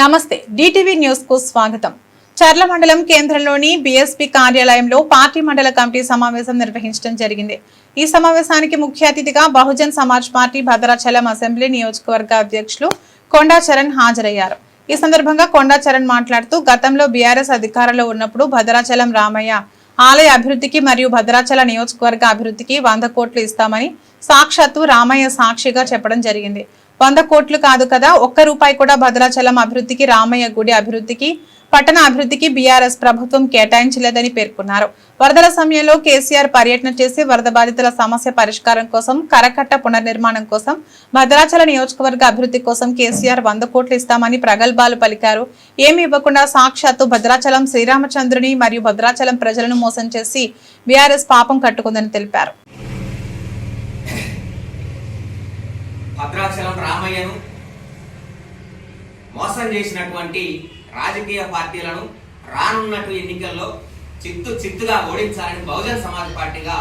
నమస్తే DTV news కు స్వాగతం. చర్ల మండలం కేంద్రంలోని బీఎస్పీ కార్యాలయంలో పార్టీ మండల కమిటీ సమావేశం నిర్వహించడం జరిగింది. ఈ సమావేశానికి ముఖ్య అతిథిగా బహుజన్ సమాజ్ పార్టీ భద్రాచలం అసెంబ్లీ నియోజకవర్గ అధ్యక్షులు కొండా చరణ్ హాజరయ్యారు. ఈ సందర్భంగా కొండా చరణ్ మాట్లాడుతూ గతంలో బీఆర్ఎస్ అధికారంలో ఉన్నప్పుడు భద్రాచలం రామయ్య ఆలయ అభివృద్ధికి మరియు భద్రాచల నియోజకవర్గ అభివృద్ధికి 100 కోట్లు ఇస్తామని సాక్షాత్తు రామయ్య సాక్షిగా చెప్పడం జరిగింది. 100 కోట్లు కాదు కదా, ₹1 కూడా భద్రాచలం అభివృద్ధికి, రామయ్య గుడి అభివృద్ధికి, పట్టణ అభివృద్ధికి బీఆర్ఎస్ ప్రభుత్వం కేటాయించలేదని పేర్కొన్నారు. వరదల సమయంలో కేసీఆర్ పర్యటన చేసి వరద బాధితుల సమస్య పరిష్కారం కోసం, కరకట్ట పునర్నిర్మాణం కోసం, భద్రాచల నియోజకవర్గ అభివృద్ధి కోసం కేసీఆర్ 100 కోట్లు ఇస్తామని ప్రగల్భాలు పలికారు. ఏమి ఇవ్వకుండా సాక్షాత్తు భద్రాచలం శ్రీరామచంద్రుని మరియు భద్రాచలం ప్రజలను మోసం చేసి బీఆర్ఎస్ పాపం కట్టుకుందని తెలిపారు. భద్రాచలం రామయ్యను మోసం చేసినటువంటి రాజకీయ పార్టీలను రానున్నట్టు ఎన్నికల్లో చిత్తుగా ఓడించాలని బహుజన్ సమాజ్ పార్టీగా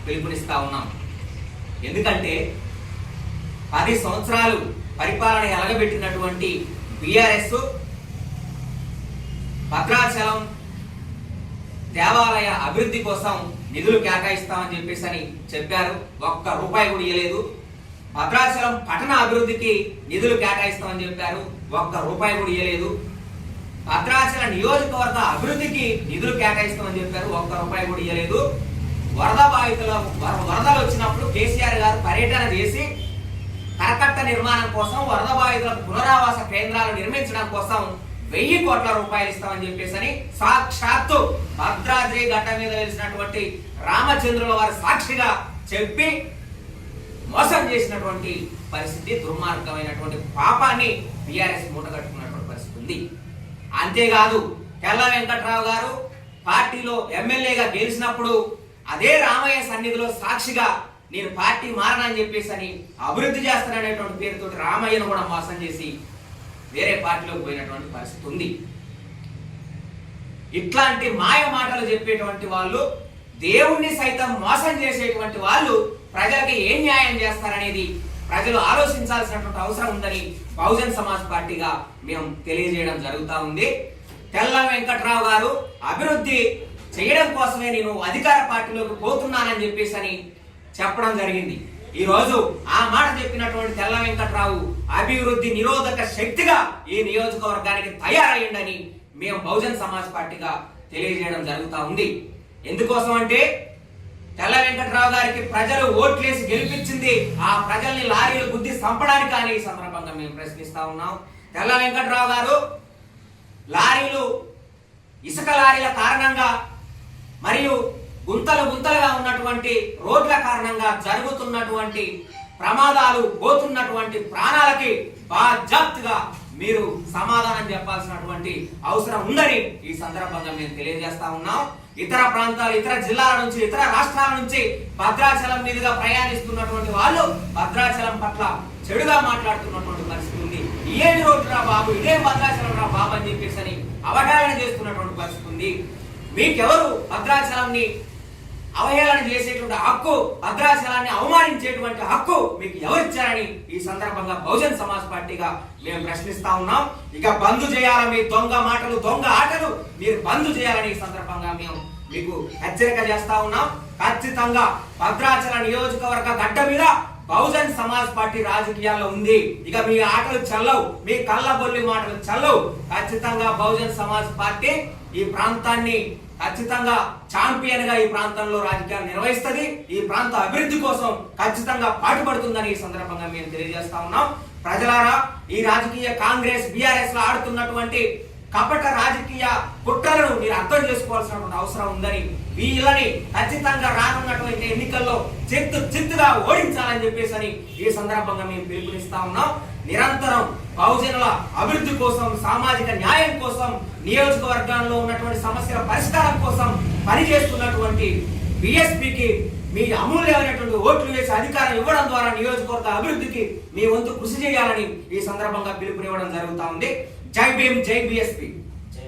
పిలుపునిస్తా ఉన్నాం. ఎందుకంటే 10 సంవత్సరాలు పరిపాలన ఎలగబెట్టినటువంటి బీఆర్ఎస్ భద్రాచలం దేవాలయ అభివృద్ధి కోసం నిధులు కేటాయిస్తామని చెప్పేసి చెప్పారు. ₹1 కూడా ఇవ్వలేదు. భద్రాచలం పట్టణ అభివృద్ధికి నిధులు కేటాయిస్తామని చెప్పారు. ₹1 కూడా ఇవ్వలేదు. భద్రాచల నియోజకవర్గ అభివృద్ధికి నిధులు కేటాయిస్తామని చెప్పారు. ₹1 కూడా ఇవ్వలేదు. వరదలు వచ్చినప్పుడు కేసీఆర్ గారు పర్యటన చేసి కరకట్ట నిర్మాణం కోసం, వరద బాధితులకు పునరావాస కేంద్రాలు నిర్మించడం కోసం ₹1000 కోట్ల ఇస్తామని చెప్పేసి సాక్షాత్తు భద్రాద్రి గడ్డ మీద వెలిసినటువంటి రామచంద్రుల వారి సాక్షిగా చెప్పి మోసం చేసినటువంటి పరిస్థితి, దుర్మార్గమైనటువంటి పాపాన్ని బీఆర్ఎస్ మూటగట్టుకున్నటువంటి పరిస్థితి ఉంది. అంతేకాదు, తెల్ల వెంకట్రావు గారు పార్టీలో ఎమ్మెల్యేగా గెలిచినప్పుడు అదే రామయ్య సన్నిధిలో సాక్షిగా నేను పార్టీ మారనని చెప్పేసి అభివృద్ధి చేస్తాననేటువంటి పేరుతో రామయ్యను కూడా మోసం చేసి వేరే పార్టీలోకి పోయినటువంటి పరిస్థితి ఉంది. ఇట్లాంటి మాయ మాటలు చెప్పేటువంటి వాళ్ళు, దేవుణ్ణి సైతం మోసం చేసేటువంటి వాళ్ళు ప్రజలకి ఏం న్యాయం చేస్తారనేది ప్రజలు ఆలోచించాల్సినటువంటి అవసరం ఉందని బహుజన్ సమాజ్ పార్టీగా మేము తెలియజేయడం జరుగుతూ ఉంది. తెల్ల వెంకట్రావు గారు అభివృద్ధి చేయడం కోసమే నేను అధికార పార్టీలోకి పోతున్నానని చెప్పేసి చెప్పడం జరిగింది. ఈ రోజు ఆ మాట చెప్పినటువంటి తెల్ల వెంకట్రావు అభివృద్ధి నిరోధక శక్తిగా ఈ నియోజకవర్గానికి తయారయ్యిందని మేము బహుజన్ సమాజ్ పార్టీగా తెలియజేయడం జరుగుతూ ఉంది. ఎందుకోసం అంటే తెల్ల వెంకట్రావు గారికి ప్రజలు ఓట్లేసి గెలిపించింది ఆ ప్రజల్ని లారీలు గుద్ది చంపడానికి అని ఈ సందర్భంగా మేము ప్రశ్నిస్తా ఉన్నాం. తెల్ల వెంకట్రావు గారు ఇసుక లారీల కారణంగా మరియు గుంతలుగా ఉన్నటువంటి రోడ్ల కారణంగా జరుగుతున్నటువంటి ప్రమాదాలు, పోతున్నటువంటి ప్రాణాలకి బాధ్యతగా మీరు సమాధానం చెప్పాల్సినటువంటి అవసరం ఉందని ఈ సందర్భంగా మేము తెలియజేస్తా ఉన్నాం. ఇతర ప్రాంతాలు, ఇతర జిల్లాల నుంచి, ఇతర రాష్ట్రాల నుంచి భద్రాచలం మీదుగా ప్రయాణిస్తున్నటువంటి వాళ్ళు భద్రాచలం పట్ల చెడుగా మాట్లాడుతున్నటువంటి పరిస్థితి ఉంది. ఇదేమి రోడ్డు రా బాబు, ఇదే భద్రాచలం రా బాబు అని చెప్పేసి అవహేళన చేస్తున్నటువంటి పరిస్థితి ఉంది. మీకెవరు భద్రాచలాన్ని అవహేళన చేసేటువంటి హక్కు, భద్రాచలాన్ని అవమానించేటువంటి హక్కు మీకు ఎవరిచ్చారని ఈ సందర్భంగా బహుజన్ సమాజ్ పార్టీగా మేము ప్రశ్నిస్తా ఉన్నాం. ఇక బంద్ చేయాలని, మీ దొంగ మాటలు, దొంగ ఆటలు మీరు బంద్ చేయాలని ఈ సందర్భంగా మేము మీకు హెచ్చరిక చేస్తా ఉన్నాం. ఖచ్చితంగా భద్రాచల నియోజకవర్గ గడ్డ మీద బహుజన్ సమాజ్ పార్టీ రాజకీయాల్లో ఉంది. ఇక మీ ఆటలు చల్లవు, మీ కళ్ళబొల్లి మాటలు చల్లవు. ఖచ్చితంగా బహుజన్ సమాజ్ పార్టీ ఈ ప్రాంతాన్ని ఖచ్చితంగా ఛాంపియన్ గా ఈ ప్రాంతంలో రాజకీయాలు నిర్వహిస్తుంది. ఈ ప్రాంత అభివృద్ధి కోసం ఖచ్చితంగా పాటుపడుతుందని ఈ సందర్భంగా మేము తెలియజేస్తా ఉన్నాం. ప్రజలారా, ఈ రాజకీయ కాంగ్రెస్ బీఆర్ఎస్ లో ఆడుతున్నటువంటి కపట రాజకీయ కుట్రలను మీరు అర్థం చేసుకోవాల్సినటువంటి అవసరం ఉందని, వీళ్ళని ఖచ్చితంగా రానున్నటువంటి ఎన్నికల్లో చిత్తుగా ఓడించాలని చెప్పేసి ఈ సందర్భంగా మేము పిలుపునిస్తా ఉన్నాం. నిరంతరం బహుజనుల అభివృద్ధి కోసం, సామాజిక న్యాయం కోసం, నియోజకవర్గాల్లో ఉన్నటువంటి సమస్యల పరిష్కారం కోసం పనిచేస్తున్నటువంటి బీఎస్పీకి మీ అమూల్యమైనటువంటి ఓట్లు వేసి అధికారం ఇవ్వడం ద్వారా నియోజకవర్గ అభివృద్ధికి మీ వంతు కృషి చేయాలని ఈ సందర్భంగా పిలుపునివ్వడం జరుగుతా ఉంది. జై భీమ్, జై బీఎస్పీ.